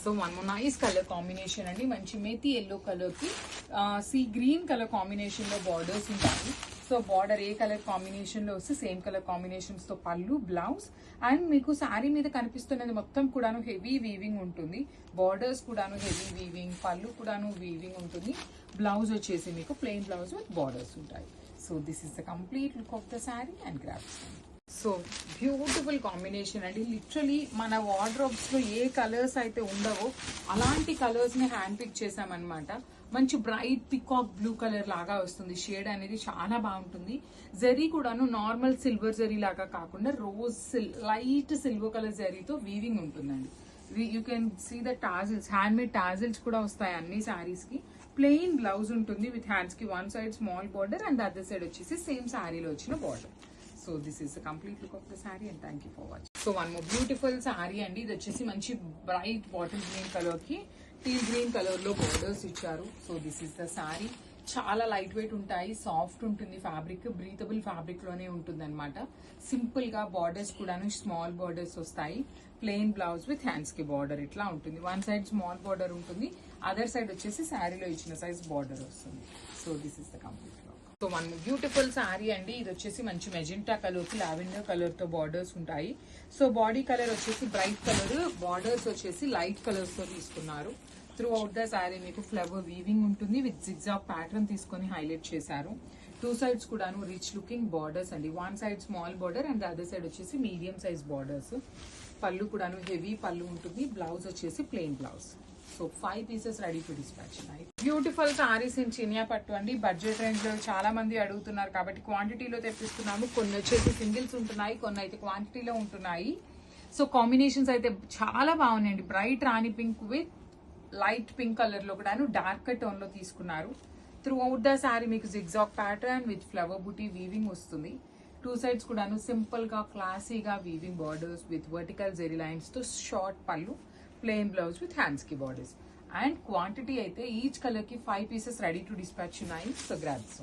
So one more nice colour combination అండి, మంచి methi yellow colour కి సీ గ్రీన్ కలర్ కాంబినేషన్ లో బార్డర్స్ ఉంటాయి. సో బార్డర్ ఏ కలర్ కాంబినేషన్ లో వస్తే సేమ్ కలర్ కాంబినేషన్స్ తో పళ్ళు, బ్లౌజ్. అండ్ మీకు శారీ మీద కనిపిస్తున్నది మొత్తం కూడాను హెవీ వీవింగ్ ఉంటుంది. బార్డర్స్ కూడాను హెవీ వీవింగ్, పళ్ళు కూడాను వీవింగ్ ఉంటుంది. బ్లౌజ్ వచ్చేసి మీకు ప్లెయిన్ బ్లౌజ్ విత్ బార్డర్స్ ఉంటాయి. So this is the complete look of the sari and graphs. So beautiful combination అండి. లిటరలీ మన వార్డ్రోబ్స్ లో ఏ కలర్స్ అయితే ఉండవో అలాంటి కలర్స్ ని హ్యాండ్ పిక్ చేసామన్నమాట. మంచి బ్రైట్ పికాక్ బ్లూ కలర్ లాగా వస్తుంది. షేడ్ అనేది చాలా బాగుంటుంది. జరీ కూడాను నార్మల్ సిల్వర్ జరీ లాగా కాకుండా రోజ్ లైట్ సిల్వర్ కలర్ జరీతో వీవింగ్ ఉంటుందండి. You can see the tassels, hand made tassels కూడా వస్తాయి అన్ని సారీస్ కి. ప్లెయిన్ బ్లౌజ్ ఉంటుంది విత్ హ్యాండ్స్ కి one side small border and other side వచ్చేసి సేమ్ శారీలో వచ్చిన border. So this is the complete look of the sari and thank you for watching. So one more beautiful sari అండి. ఇది వచ్చేసి మంచి బ్రైట్ బాటిల్ గ్రీన్ కలర్ కి teal green colour లో borders ఇచ్చారు. So this is the sari. చాలా లైట్ వెయిట్ ఉంటాయి, soft ఉంటుంది ఫ్యాబ్రిక్, బ్రీతబుల్ ఫ్యాబ్రిక్ లోనే ఉంటుంది అనమాట. సింపుల్ గా బార్డర్స్ కూడాను స్మాల్ బార్డర్స్ వస్తాయి. ప్లెయిన్ బ్లౌజ్ విత్ హ్యాండ్స్ కి బార్డర్ ఇట్లా ఉంటుంది. వన్ సైడ్ స్మాల్ బార్డర్ ఉంటుంది, అదర్ సైడ్ వచ్చేసి శారీలో ఇచ్చిన సైజ్ బార్డర్ వస్తుంది. So this is the complete look. So one beautiful sari అండి. ఇది వచ్చేసి మంచి మెజెంటా కలర్ కి లావెండర్ కలర్ తో బార్డర్స్ ఉంటాయి. సో బాడీ కలర్ వచ్చేసి బ్రైట్ కలర్, బార్డర్స్ వచ్చేసి లైట్ కలర్స్ తో తీసుకున్నారు. త్రూ అవుట్ ద శారీ మీకు ఫ్లవర్ వీవింగ్ ఉంటుంది విత్ జిగ్జాగ్ ప్యాటర్న్ తీసుకొని హైలైట్ చేశారు. టూ సైడ్స్ కూడాను రిచ్ లుకింగ్ బార్డర్స్ అండి. One side small border and other side వచ్చేసి మీడియం సైజ్ బార్డర్స్. పళ్ళు కూడాను హెవీ పళ్ళు ఉంటుంది. బ్లౌజ్ వచ్చేసి plain blouse. So 5 pieces ready to dispatch. Beautiful saris in Chiniya పట్టు అండి. బడ్జెట్ రేంజ్ లో చాలా మంది అడుగుతున్నారు కాబట్టి క్వాంటిటీలో తెప్పిస్తున్నాము. కొన్ని వచ్చేసి సింగిల్స్ ఉంటున్నాయి, కొన్ని అయితే క్వాంటిటీలో ఉంటున్నాయి. సో కాంబినేషన్స్ అయితే చాలా బాగున్నాయండి. Bright Rani pink with light pink colour లో కూడా డార్క్ టోన్ లో తీసుకున్నారు. త్రూ అవుట్ ద శారీ మీకు zigzag pattern with flower buti weaving వస్తుంది. టూ సైడ్స్ కూడాను సింపుల్ గా క్లాసీగా weaving borders with vertical zari lines తో షార్ట్ పళ్ళు, ప్లెయిన్ బ్లౌజ్ విత్ హ్యాండ్స్ కి బార్డర్స్. అండ్ క్వాంటిటీ అయితే ఈచ్ కలర్ కి 5 pieces రెడీ టు డిస్పాచ్ ఉన్నాయి. So grabs.